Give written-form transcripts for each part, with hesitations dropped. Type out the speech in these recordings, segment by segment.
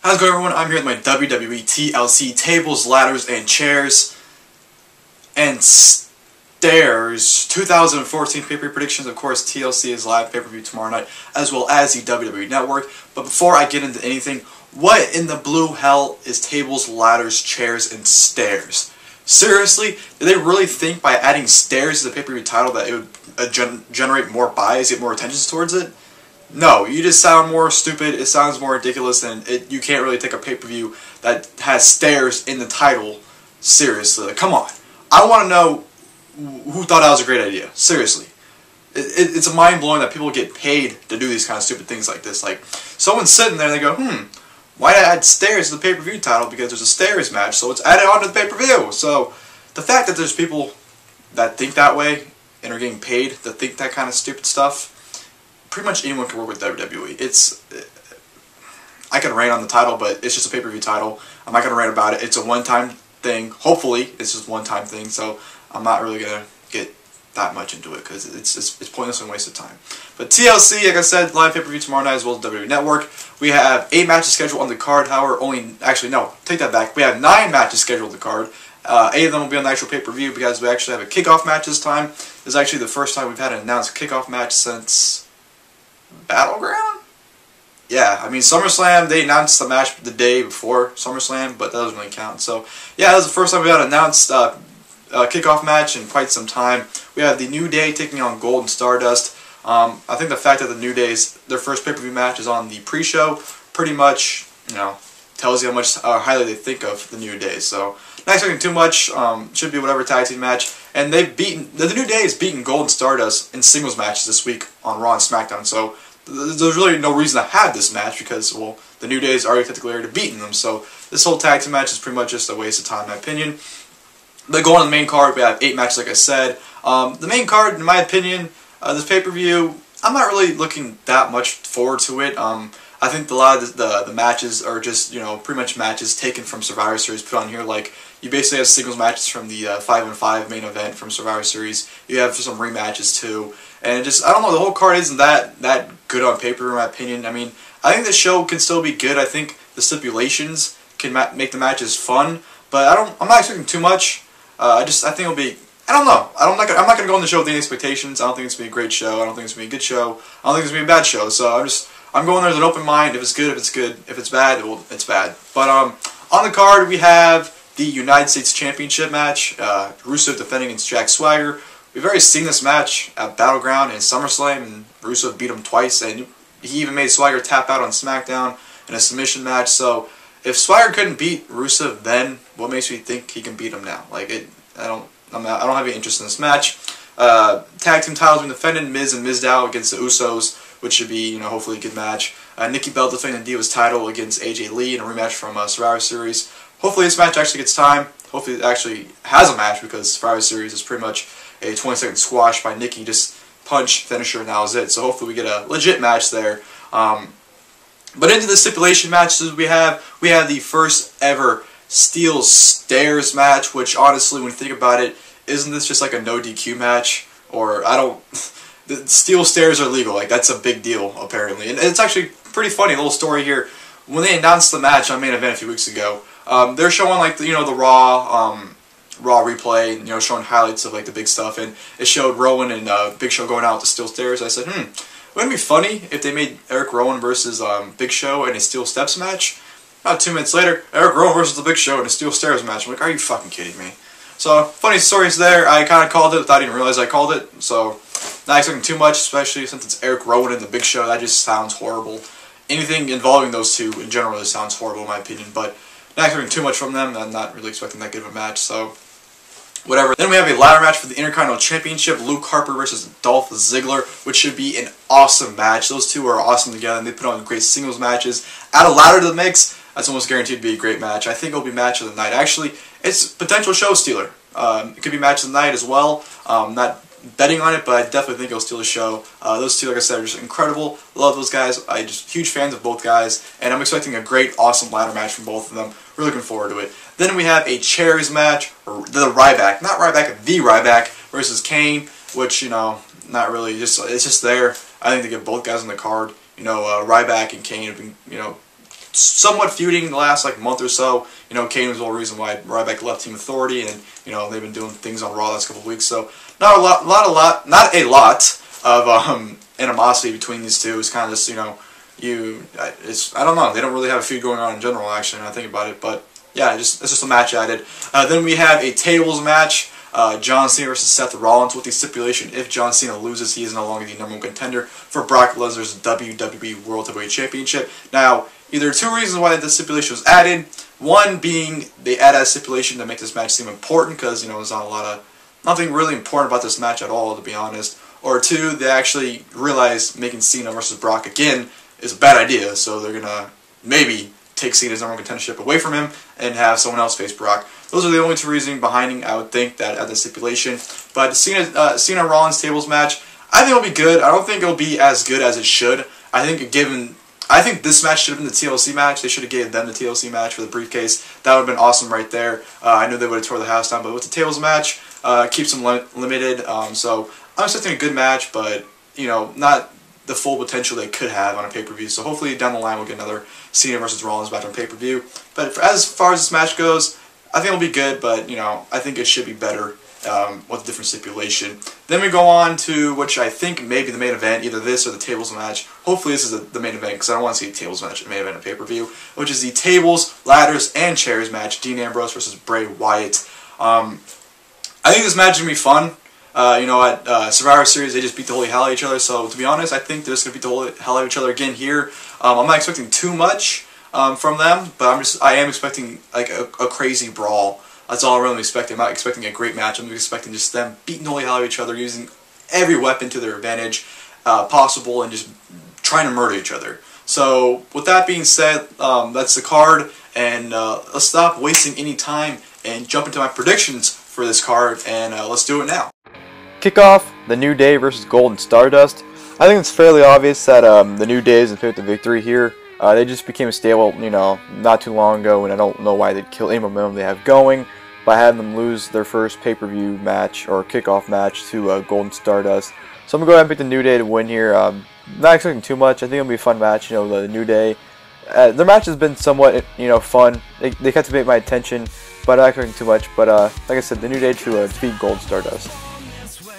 How's it going, everyone? I'm here with my WWE TLC tables, ladders, and chairs and stairs 2014 pay-per-view predictions. Of course, TLC is live pay-per-view tomorrow night, as well as the WWE Network. But before I get into anything, what in the blue hell is tables, ladders, chairs, and stairs? Seriously, did they really think by adding stairs to the pay-per-view title that it would generate more buys, get more attention towards it? No, you just sound more stupid, it sounds more ridiculous, and you can't really take a pay-per-view that has stairs in the title seriously. Like, come on. I want to know who thought that was a great idea. Seriously. It's mind-blowing that people get paid to do these kind of stupid things like this. Like, someone's sitting there and they go, why did I add stairs to the pay-per-view title? Because there's a stairs match, so it's added on to the pay-per-view. So, the fact that there's people that think that way and are getting paid to think that kind of stupid stuff, pretty much anyone can work with WWE. I can rant on the title, but it's just a pay-per-view title. I'm not going to rant about it. It's a one-time thing. Hopefully, it's just a one-time thing, so I'm not really going to get that much into it, because it's pointless and a waste of time. But TLC, like I said, live pay-per-view tomorrow night, as well as WWE Network. We have 8 matches scheduled on the card, however, actually, no, take that back. We have 9 matches scheduled on the card. 8 of them will be on the actual pay-per-view, because we actually have a kickoff match this time. This is actually the first time we've had an announced kickoff match since Battleground? Yeah, I mean, SummerSlam, they announced the match the day before SummerSlam, but that doesn't really count. So, yeah, that was the first time we had an announced kickoff match in quite some time. We have the New Day taking on Goldust Stardust. I think the fact that the New Day's, their first pay-per-view match is on the pre-show pretty much, tells you how much highly they think of the New Day. So, not expecting too much. Should be whatever tag team match. And they've beaten, the New Day has beaten Goldust Stardust in singles matches this week on Raw and SmackDown. So, there's really no reason to have this match because, well, the New Day's already technically already beaten them. So, this whole tag team match is pretty much just a waste of time, in my opinion. But going on the main card, we have 8 matches, like I said. The main card, in my opinion, this pay-per-view, I'm not really looking that much forward to it. I think a lot of the matches are just, pretty much matches taken from Survivor Series put on here. Like, you basically have singles matches from the 5-on-5 main event from Survivor Series. You have some rematches too. And just, I don't know, the whole card isn't that good on paper, in my opinion. I mean, I think the show can still be good. I think the stipulations can make the matches fun. But I'm not expecting too much. I think it'll be, I don't know. I'm not going to go on the show with any expectations. I don't think it's going to be a great show. I don't think it's going to be a good show. I don't think it's going to be a bad show. So I'm going there with an open mind. If it's good, if it's good. If it's bad, well, it's bad. But on the card, we have the United States Championship match. Rusev defending against Jack Swagger. We've already seen this match at Battleground and SummerSlam, and Rusev beat him twice, and he even made Swagger tap out on SmackDown in a submission match. So if Swagger couldn't beat Rusev then, what makes me think he can beat him now? Like, I don't have any interest in this match. Tag team titles being defended, Miz and Mizdow against the Usos, which should be, hopefully a good match. Nikki Bella defending the Divas title against AJ Lee in a rematch from Survivor Series. Hopefully this match actually gets time. Hopefully it actually has a match, because Survivor Series is pretty much a 20-second squash by Nikki, just punch, finisher, and that was it. So hopefully we get a legit match there. But into the stipulation matches we have the first ever Steel Stairs match, which honestly, when you think about it, isn't this just like a no DQ match? Or, the Steel Stairs are legal, like that's a big deal, apparently. And it's actually pretty funny, a little story here. When they announced the match on Main Event a few weeks ago, they're showing like, the Raw replay, showing highlights of like the big stuff, and it showed Rowan and Big Show going out with the Steel Stairs. I said, wouldn't it be funny if they made Erick Rowan versus Big Show in a Steel Steps match? About 2 minutes later, Erick Rowan versus the Big Show in a Steel Stairs match. I'm like, are you fucking kidding me? So, funny stories there. I kind of called it without even realizing I called it. So, not expecting too much, especially since it's Erick Rowan and the Big Show. That just sounds horrible. Anything involving those two in general really sounds horrible in my opinion. But not expecting too much from them. I'm not really expecting that good of a match. So, whatever. Then we have a ladder match for the Intercontinental Championship. Luke Harper versus Dolph Ziggler, which should be an awesome match. Those two are awesome together, and they put on great singles matches. Add a ladder to the mix. That's almost guaranteed to be a great match. I think it'll be match of the night. Actually, it's potential show stealer. It could be match of the night as well. Not betting on it, but I definitely think it'll steal the show. Those two, like I said, are just incredible. Love those guys. I'm just huge fans of both guys, and I'm expecting a great, awesome ladder match from both of them. Really looking forward to it. Then we have a chairs match, or the Ryback, not Ryback, the Ryback versus Kane, which, not really, it's just there. I think they get both guys on the card. Ryback and Kane have been, somewhat feuding the last like month or so. You know, Kane was the whole reason why Ryback left Team Authority, and you know they've been doing things on Raw the last couple of weeks. So not a lot of animosity between these two. It's kind of just, you know, I don't know. They don't really have a feud going on in general, actually, when I think about it. But yeah, it's just a match added. Then we have a tables match. John Cena versus Seth Rollins with the stipulation: if John Cena loses, he is no longer the #1 contender for Brock Lesnar's WWE World Heavyweight Championship. Now, there are two reasons why the stipulation was added. One being they add a stipulation to make this match seem important, because you know there's nothing really important about this match at all, to be honest. Or two, they actually realize making Cena versus Brock again is a bad idea, so they're gonna maybe take Cena's #1 contendership away from him and have someone else face Brock. Those are the only two reasons behind, I would think, that at the stipulation. But Cena Rollins tables match, I think it'll be good. I don't think it'll be as good as it should. I think this match should have been the TLC match. They should have given them the TLC match for the briefcase. That would have been awesome right there. I knew they would have tore the house down, but with the tables match, keeps them limited. So I'm expecting a good match, but you know, not the full potential they could have on a pay-per-view. So hopefully down the line we'll get another Cena versus Rollins match on pay-per-view. But as far as this match goes, I think it'll be good, but you know, I think it should be better with a different stipulation. Then we go on to which I think may be the main event, either this or the tables match. Hopefully this is the main event, because I don't want to see a tables match main event on pay-per-view, which is the tables, ladders, and chairs match: Dean Ambrose versus Bray Wyatt. I think this match is going to be fun. You know, at Survivor Series, they just beat the holy hell out of each other. So, to be honest, I think they're just going to beat the holy hell out of each other again here. I'm not expecting too much from them, but I am expecting like a crazy brawl. That's all I'm really expecting. I'm not expecting a great match. I'm expecting just them beating the holy hell out of each other, using every weapon to their advantage possible, and just trying to murder each other. So, with that being said, that's the card, and let's stop wasting any time and jump into my predictions for this card, and let's do it now. Kickoff, The New Day versus Goldust Stardust. I think it's fairly obvious that The New Day is going to pick the victory here. They just became stable, you know, not too long ago, and I don't know why they'd kill any momentum they have going by having them lose their first pay-per-view match or kickoff match to Goldust Stardust. So I'm going to go ahead and pick The New Day to win here. Not expecting too much. I think it'll be a fun match. You know, The New Day, their match has been somewhat, you know, fun. They captivate my attention, but I'm not expecting too much. But like I said, The New Day to defeat Goldust Stardust.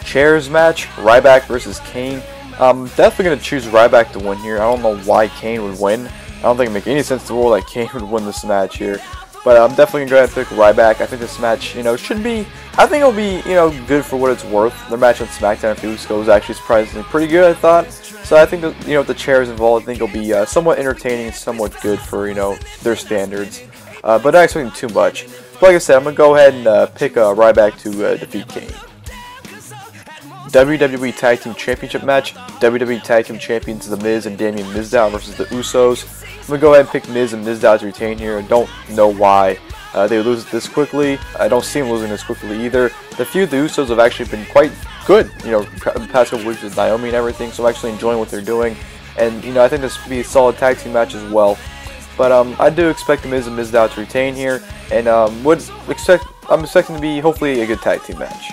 Chairs match, Ryback versus Kane. Definitely going to choose Ryback to win here. I don't know why Kane would win. I don't think it makes any sense to the world that Kane would win this match here. But I'm definitely going to go ahead and pick Ryback. I think this match, you know, should be, I think it'll be, you know, good for what it's worth. Their match on SmackDown a few weeks ago was actually surprisingly pretty good, I thought. So I think that, you know, with the chairs involved, I think it'll be somewhat entertaining, somewhat good for, you know, their standards. But not expecting too much. But like I said, I'm going to go ahead and pick Ryback to defeat Kane. WWE Tag Team Championship match. WWE Tag Team Champions The Miz and Damien Mizdow versus the Usos. I'm going to go ahead and pick Miz and Mizdow to retain here. I don't know why they would lose it this quickly. I don't see them losing this quickly either. The feud, the Usos have actually been quite good, you know, the past couple weeks with Naomi and everything, so I'm actually enjoying what they're doing. And, you know, I think this would be a solid tag team match as well. But I do expect The Miz and Mizdow to retain here, and I'm expecting to be hopefully a good tag team match.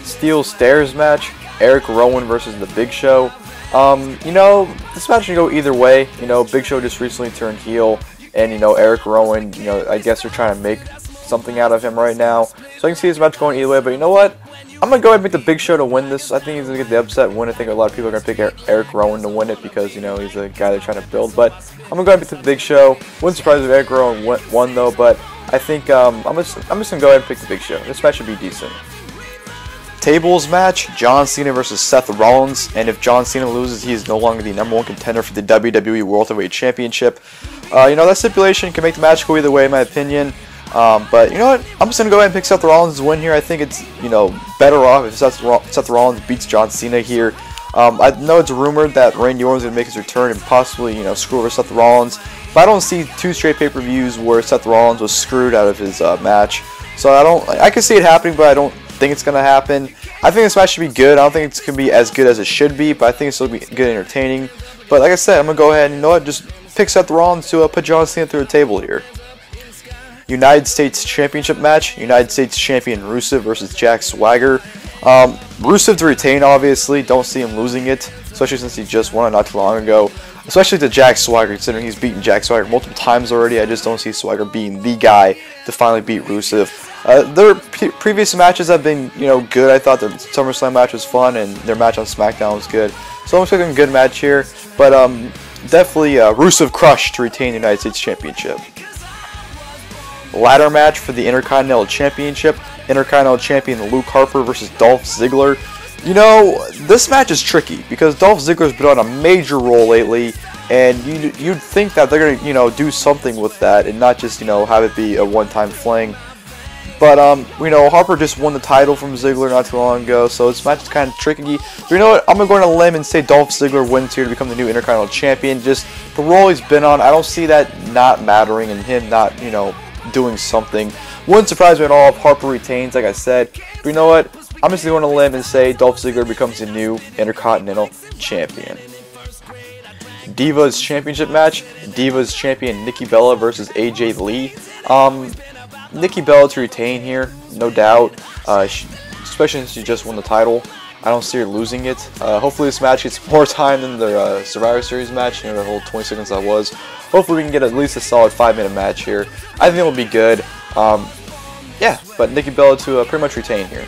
Steel Stairs match, Erick Rowan versus the Big Show. You know, this match can go either way. You know, Big Show just recently turned heel, and you know, Erick Rowan, you know, I guess they're trying to make something out of him right now. So I can see this match going either way, but you know what? I'm going to go ahead and pick the Big Show to win this. I think he's going to get the upset win. I think a lot of people are going to pick Erick Rowan to win it because, you know, he's a guy they're trying to build. But I'm going to go ahead and pick the Big Show. Wouldn't surprise if Erick Rowan won though, but I think I'm just going to go ahead and pick the Big Show. This match should be decent. Tables match, John Cena versus Seth Rollins, and if John Cena loses, he is no longer the #1 contender for the WWE World Heavyweight Championship. You know, that stipulation can make the match go either way, in my opinion. But you know what? I'm just going to go ahead and pick Seth Rollins to win here. I think it's, you know, better off if Seth Rollins beats John Cena here. I know it's rumored that Randy Orton's going to make his return and possibly, you know, screw over Seth Rollins. But I don't see 2 straight pay-per-views where Seth Rollins was screwed out of his match. So I can see it happening, but I don't think it's going to happen. I think this match should be good. I don't think it's going to be as good as it should be, but I think it's still be good entertaining. But like I said, I'm going to go ahead and, you know what, just pick Seth Rollins to put John Cena through the table here. United States Championship match, United States Champion Rusev versus Jack Swagger. Rusev to retain, obviously. Don't see him losing it, especially since he just won it not too long ago. especially to Jack Swagger, considering he's beaten Jack Swagger multiple times already. I just don't see Swagger being the guy to finally beat Rusev. Their previous matches have been, good. I thought the SummerSlam match was fun, and their match on SmackDown was good. So I'm expecting a good match here, but definitely Rusev Crush to retain the United States Championship. Ladder match for the Intercontinental Championship. Intercontinental Champion Luke Harper versus Dolph Ziggler. This match is tricky because Dolph Ziggler's been on a major roll lately, and you'd think that they're gonna, do something with that and not just, have it be a one-time fling. But Harper just won the title from Ziggler not too long ago, so this match is kind of tricky. But you know what? I'm gonna go on a limb and say Dolph Ziggler wins here to become the new Intercontinental Champion. Just the role he's been on, I don't see that not mattering and him not, doing something. Wouldn't surprise me at all if Harper retains, like I said. But you know what? I'm just going to go on a limb and say Dolph Ziggler becomes the new Intercontinental Champion. Divas Championship match. Divas Champion Nikki Bella versus AJ Lee. Nikki Bella to retain here, no doubt. Especially since she just won the title. I don't see her losing it. Hopefully this match gets more time than the Survivor Series match, the whole 20 seconds that was. Hopefully we can get at least a solid 5-minute match here. I think it'll be good. Yeah, but Nikki Bella to pretty much retain here.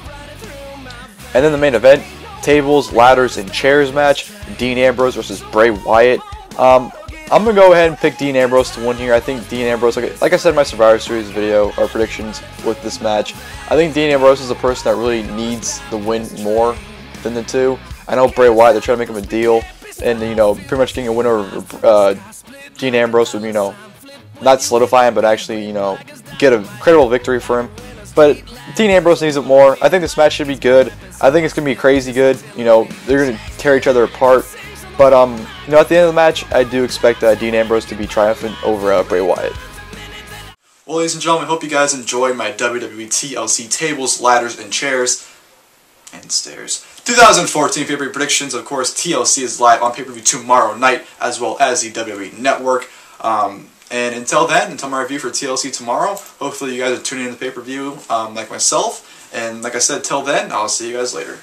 And then the main event, tables, ladders, and chairs match. Dean Ambrose versus Bray Wyatt. I'm going to go ahead and pick Dean Ambrose to win here. I think Dean Ambrose, like I said in my Survivor Series video, or predictions with this match, I think Dean Ambrose is a person that really needs the win more than the two. I know Bray Wyatt, they're trying to make him a deal, and pretty much getting a win over Dean Ambrose would, not solidify him, but actually, get a credible victory for him. But Dean Ambrose needs it more. I think this match should be good. I think it's going to be crazy good. They're going to tear each other apart. But, at the end of the match, I do expect Dean Ambrose to be triumphant over Bray Wyatt. Well, ladies and gentlemen, I hope you guys enjoyed my WWE TLC tables, ladders, and chairs, and stairs 2014 pay-per-view predictions. Of course, TLC is live on pay-per-view tomorrow night, as well as the WWE Network. And until then, until my review for TLC tomorrow, hopefully you guys are tuning in the pay-per-view like myself. And like I said, till then, I'll see you guys later.